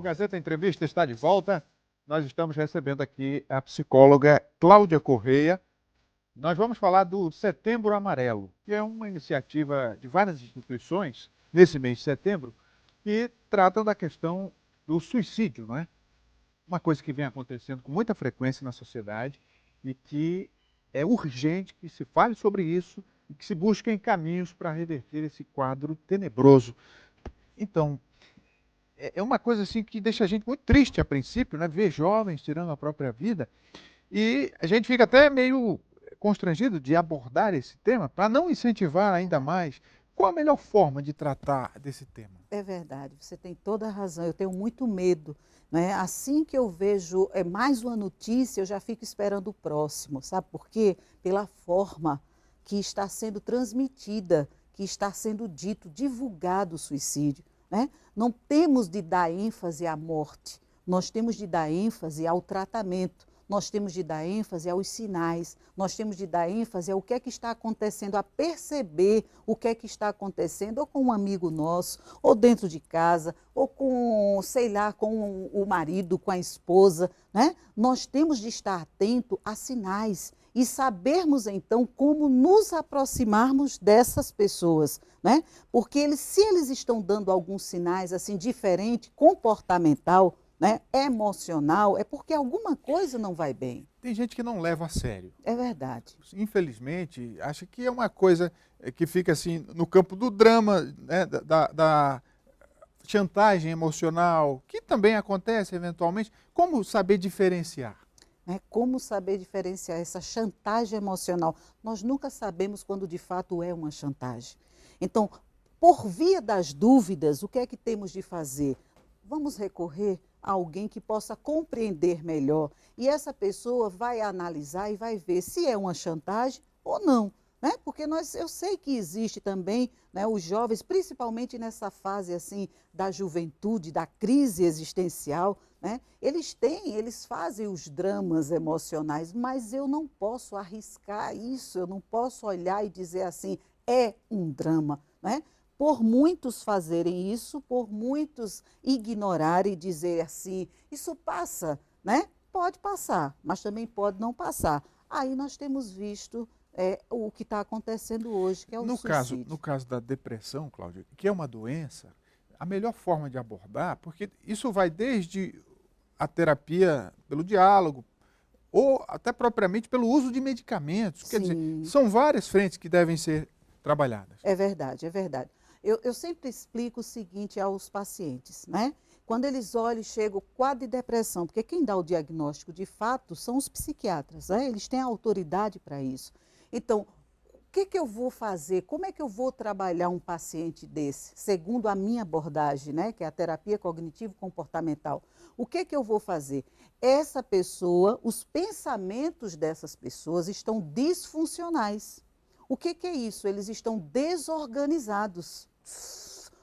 Gazeta Entrevista está de volta. Nós estamos recebendo aqui a psicóloga Cláudia Correia. Nós vamos falar do Setembro Amarelo, que é uma iniciativa de várias instituições, nesse mês de setembro, que tratam da questão do suicídio, não é? Uma coisa que vem acontecendo com muita frequência na sociedade e que é urgente que se fale sobre isso e que se busquem caminhos para reverter esse quadro tenebroso. Então, é uma coisa assim que deixa a gente muito triste a princípio, né? Ver jovens tirando a própria vida. E a gente fica até meio constrangido de abordar esse tema para não incentivar ainda mais. Qual a melhor forma de tratar desse tema? É verdade, você tem toda a razão. Eu tenho muito medo, né? Assim que eu vejo mais uma notícia, eu já fico esperando o próximo. Sabe por quê? Pela forma que está sendo transmitida, que está sendo dito, divulgado o suicídio, né? Não temos de dar ênfase à morte, nós temos de dar ênfase ao tratamento. Nós temos de dar ênfase aos sinais, nós temos de dar ênfase ao que é que está acontecendo, a perceber o que é que está acontecendo, ou com um amigo nosso, ou dentro de casa, ou com, sei lá, com o marido, com a esposa, né? Nós temos de estar atento a sinais e sabermos então como nos aproximarmos dessas pessoas, né? Porque se eles estão dando alguns sinais assim diferente, comportamental, né, emocional, é porque alguma coisa não vai bem. Tem gente que não leva a sério. É verdade. Infelizmente, acha que é uma coisa que fica assim no campo do drama, né, da chantagem emocional, que também acontece eventualmente. Como saber diferenciar? Né? Como saber diferenciar essa chantagem emocional? Nós nunca sabemos quando de fato é uma chantagem. Então, por via das dúvidas, o que é que temos de fazer? Vamos recorrer a alguém que possa compreender melhor. E essa pessoa vai analisar e vai ver se é uma chantagem ou não. Né? Porque eu sei que existe também, né, os jovens, principalmente nessa fase assim da juventude, da crise existencial, né, eles fazem os dramas emocionais, mas eu não posso arriscar isso, eu não posso olhar e dizer assim, é um drama, né? Por muitos fazerem isso, por muitos ignorarem e dizer assim, isso passa, né? Pode passar, mas também pode não passar. Aí nós temos visto o que está acontecendo hoje, que é o suicídio. No caso da depressão, Cláudia, que é uma doença, a melhor forma de abordar, porque isso vai desde a terapia pelo diálogo, ou até propriamente pelo uso de medicamentos. Quer dizer, são várias frentes que devem ser trabalhadas. É verdade, é verdade. Eu sempre explico o seguinte aos pacientes, né? Quando eles olham e chegam quadro de depressão, porque quem dá o diagnóstico de fato são os psiquiatras, né? Eles têm autoridade para isso. Então, o que eu vou fazer? Como é que eu vou trabalhar um paciente desse, segundo a minha abordagem, né? Que é a terapia cognitivo-comportamental? O que eu vou fazer? Essa pessoa, os pensamentos dessas pessoas estão disfuncionais. O que é isso? Eles estão desorganizados.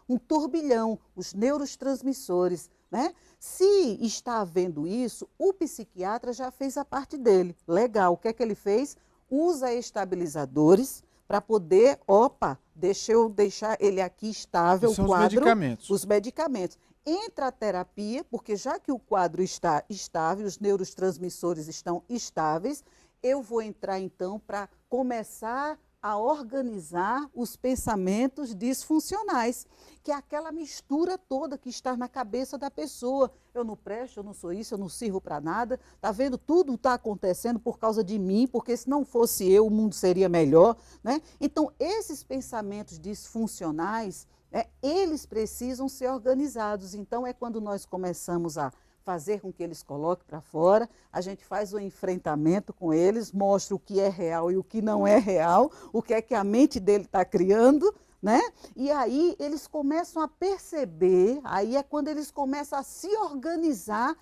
Um turbilhão, os neurotransmissores, né? Se está havendo isso, o psiquiatra já fez a parte dele. Legal, o que é que ele fez? Usa estabilizadores para poder, deixa eu deixar ele aqui estável, o quadro. Os medicamentos. Os medicamentos. Entra a terapia, porque já que o quadro está estável, os neurotransmissores estão estáveis, eu vou entrar então para começar a organizar os pensamentos disfuncionais, que é aquela mistura toda que está na cabeça da pessoa. Eu não presto, eu não sou isso, eu não sirvo para nada. Está vendo? Tudo está acontecendo por causa de mim, porque se não fosse eu, o mundo seria melhor. Né? Então, esses pensamentos disfuncionais, eles precisam ser organizados. Então, é quando nós começamos a fazer com que eles coloquem para fora, a gente faz o enfrentamento com eles, mostra o que é real e o que não é real, o que é que a mente dele está criando, né? E aí eles começam a perceber, aí é quando eles começam a se organizar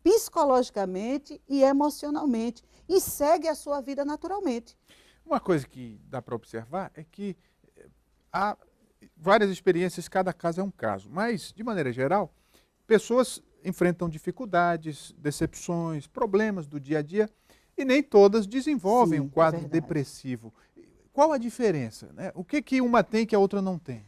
psicologicamente e emocionalmente e segue a sua vida naturalmente. Uma coisa que dá para observar é que há várias experiências, cada caso é um caso, mas, de maneira geral, pessoas enfrentam dificuldades, decepções, problemas do dia a dia e nem todas desenvolvem um quadro depressivo. Qual a diferença? Né? O que uma tem que a outra não tem?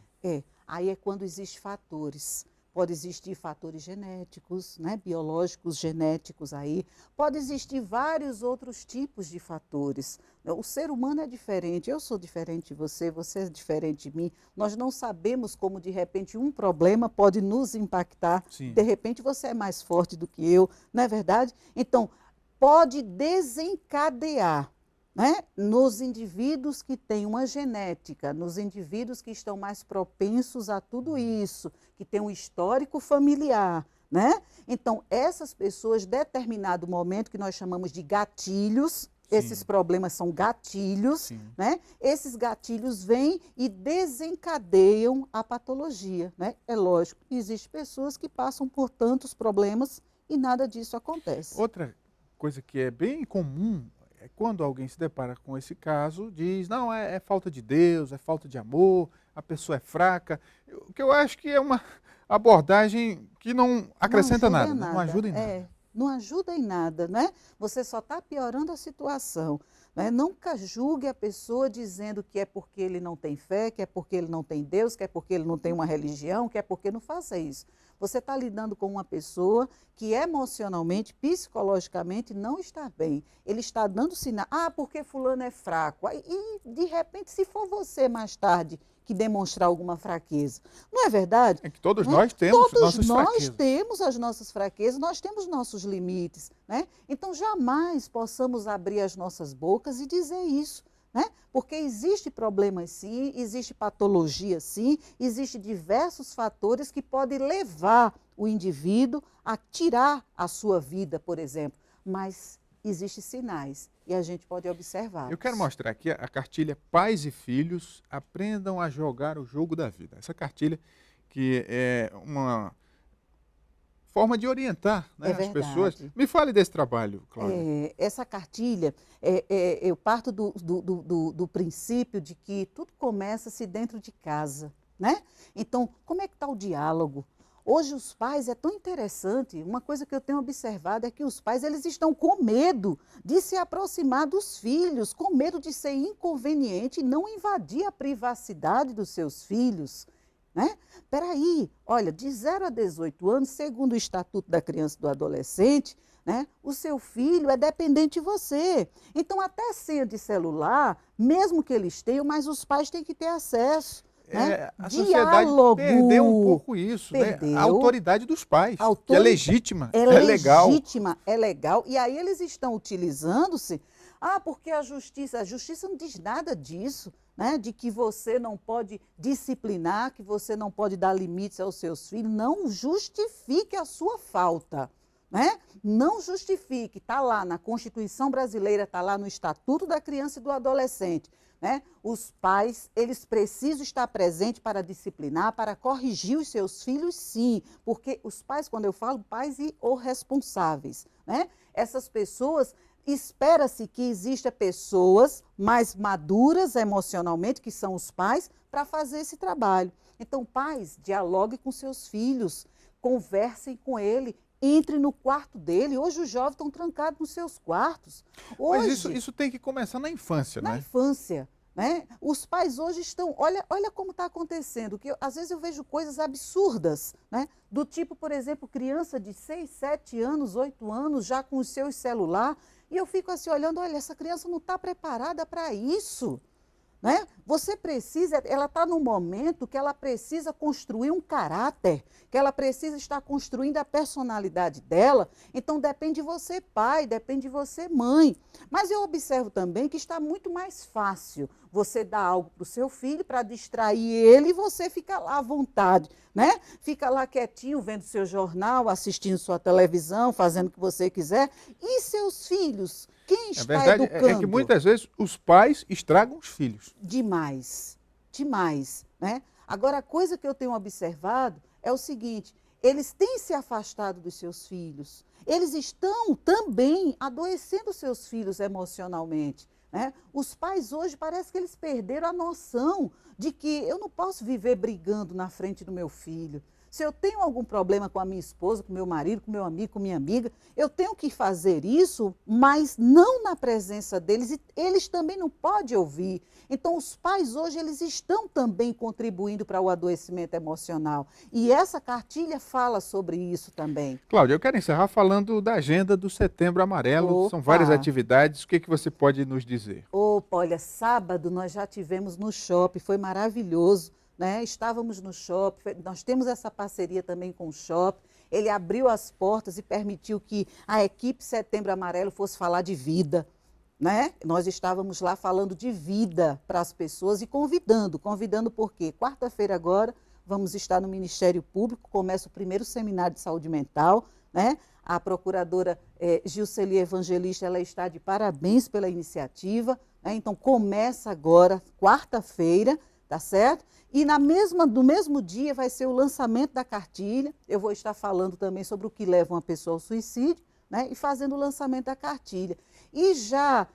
Aí é quando existem fatores. Pode existir fatores genéticos, né, biológicos, genéticos aí. Pode existir vários outros tipos de fatores. O ser humano é diferente, eu sou diferente de você, você é diferente de mim. Nós não sabemos como, de repente, um problema pode nos impactar. Sim. De repente, você é mais forte do que eu, não é verdade? Então, pode desencadear, né, nos indivíduos que têm uma genética, nos indivíduos que estão mais propensos a tudo isso, que têm um histórico familiar, né? Então, essas pessoas, determinado momento que nós chamamos de gatilhos, esses problemas são gatilhos, né? Esses gatilhos vêm e desencadeiam a patologia, né? É lógico que existem pessoas que passam por tantos problemas e nada disso acontece. Outra coisa que é bem comum é quando alguém se depara com esse caso, diz, não, é falta de Deus, é falta de amor, a pessoa é fraca. O que eu acho que é uma abordagem que não acrescenta nada, né? Não ajuda em nada. Não ajuda em nada, né? Você só está piorando a situação. Né? Nunca julgue a pessoa dizendo que é porque ele não tem fé, que é porque ele não tem Deus, que é porque ele não tem uma religião, que é porque não faça isso. Você está lidando com uma pessoa que emocionalmente, psicologicamente não está bem. Ele está dando sinal, porque fulano é fraco. E, de repente, se for você mais tarde que demonstrar alguma fraqueza. Não é verdade? É que todos nós temos nossas fraquezas. Todos nós temos as nossas fraquezas, nós temos nossos limites. Né? Então, jamais possamos abrir as nossas bocas e dizer isso. Né? Porque existe problemas sim, existe patologia sim, existe diversos fatores que podem levar o indivíduo a tirar a sua vida, por exemplo. Mas existem sinais e a gente pode observar. Eu quero mostrar aqui a cartilha Pais e Filhos Aprendam a Jogar o Jogo da Vida. Essa cartilha que é uma forma de orientar, né, as pessoas. Me fale desse trabalho, Cláudia. Essa cartilha, eu parto do princípio de que tudo começa-se dentro de casa. Né? Então, como é que está o diálogo? Hoje os pais, é tão interessante, uma coisa que eu tenho observado é que os pais eles estão com medo de se aproximar dos filhos, com medo de ser inconveniente e não invadir a privacidade dos seus filhos. Né? Peraí, olha, de 0 a 18 anos, segundo o Estatuto da Criança e do Adolescente, né, o seu filho é dependente de você. Então, até senha de celular, mesmo que eles tenham, mas os pais têm que ter acesso. Né? A sociedade perdeu um pouco isso, né? A autoridade dos pais, que é legítima, é legal. É legal, e aí eles estão utilizando-se, porque a justiça não diz nada disso, né? De que você não pode disciplinar, que você não pode dar limites aos seus filhos, não justifique a sua falta. Né? Não justifique, está lá na Constituição Brasileira, está lá no Estatuto da Criança e do Adolescente. Né? Os pais, eles precisam estar presentes para disciplinar, para corrigir os seus filhos, sim. Porque os pais, quando eu falo pais e ou responsáveis, né? Essas pessoas, espera-se que existam pessoas mais maduras emocionalmente, que são os pais, para fazer esse trabalho. Então, pais, dialoguem com seus filhos, conversem com ele, entre no quarto dele. Hoje os jovens estão trancados nos seus quartos. Hoje, mas isso tem que começar na infância, né? Na infância. Né? Os pais hoje estão... Olha como está acontecendo. Que às vezes eu vejo coisas absurdas. Né? Do tipo, por exemplo, criança de 6, 7 anos, 8 anos, já com os seus celulares. E eu fico assim olhando, olha, essa criança não está preparada para isso. Né? Você precisa, ela está num momento que ela precisa construir um caráter, que ela precisa estar construindo a personalidade dela. Então depende de você pai, depende de você mãe. Mas eu observo também que está muito mais fácil você dar algo para o seu filho para distrair ele e você fica lá à vontade, né? Fica lá quietinho, vendo seu jornal, assistindo sua televisão, fazendo o que você quiser. E seus filhos? Quem está verdade educando? É que muitas vezes os pais estragam os filhos. Demais, demais. Né? Agora, a coisa que eu tenho observado é o seguinte, eles têm se afastado dos seus filhos. Eles estão também adoecendo seus filhos emocionalmente. Né? Os pais hoje parece que eles perderam a noção de que eu não posso viver brigando na frente do meu filho. Se eu tenho algum problema com a minha esposa, com meu marido, com meu amigo, com minha amiga, eu tenho que fazer isso, mas não na presença deles, e eles também não podem ouvir. Então, os pais hoje, eles estão também contribuindo para o adoecimento emocional. E essa cartilha fala sobre isso também. Cláudia, eu quero encerrar falando da agenda do Setembro Amarelo. São várias Opa! atividades. O que você pode nos dizer? Opa, olha, sábado nós já tivemos no shopping, foi maravilhoso, né? Estávamos no shopping, nós temos essa parceria também com o shopping. Ele abriu as portas e permitiu que a equipe Setembro Amarelo fosse falar de vida, né? Nós estávamos lá falando de vida para as pessoas e convidando porque quarta-feira agora vamos estar no Ministério Público, começa o primeiro seminário de saúde mental, né? A procuradora Gilceli Evangelista, ela está de parabéns pela iniciativa, né? Então começa agora, quarta-feira, tá certo? E no mesmo dia vai ser o lançamento da cartilha, eu vou estar falando também sobre o que leva uma pessoa ao suicídio, né? E fazendo o lançamento da cartilha. E já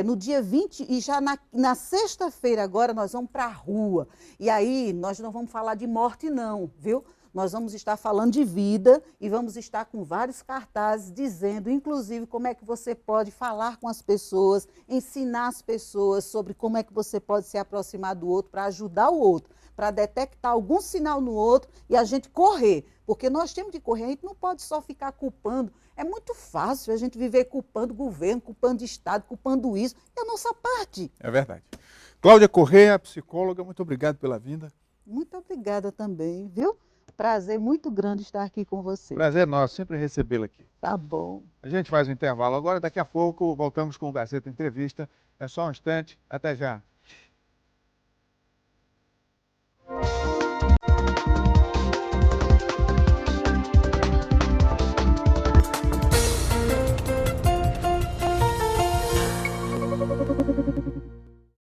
no dia 20, e já na sexta-feira agora nós vamos para a rua. E aí nós não vamos falar de morte não, viu? Nós vamos estar falando de vida e vamos estar com vários cartazes dizendo, inclusive, como é que você pode falar com as pessoas, ensinar as pessoas sobre como é que você pode se aproximar do outro para ajudar o outro, para detectar algum sinal no outro e a gente correr. Porque nós temos de correr, a gente não pode só ficar culpando. É muito fácil a gente viver culpando o governo, culpando o Estado, culpando isso. É a nossa parte. É verdade. Cláudia Correia, psicóloga, muito obrigado pela vinda. Muito obrigada também, viu? Prazer muito grande estar aqui com você. Prazer nosso, sempre recebê-la aqui. Tá bom. A gente faz um intervalo agora, daqui a pouco voltamos com o Gazeta Entrevista. É só um instante, até já.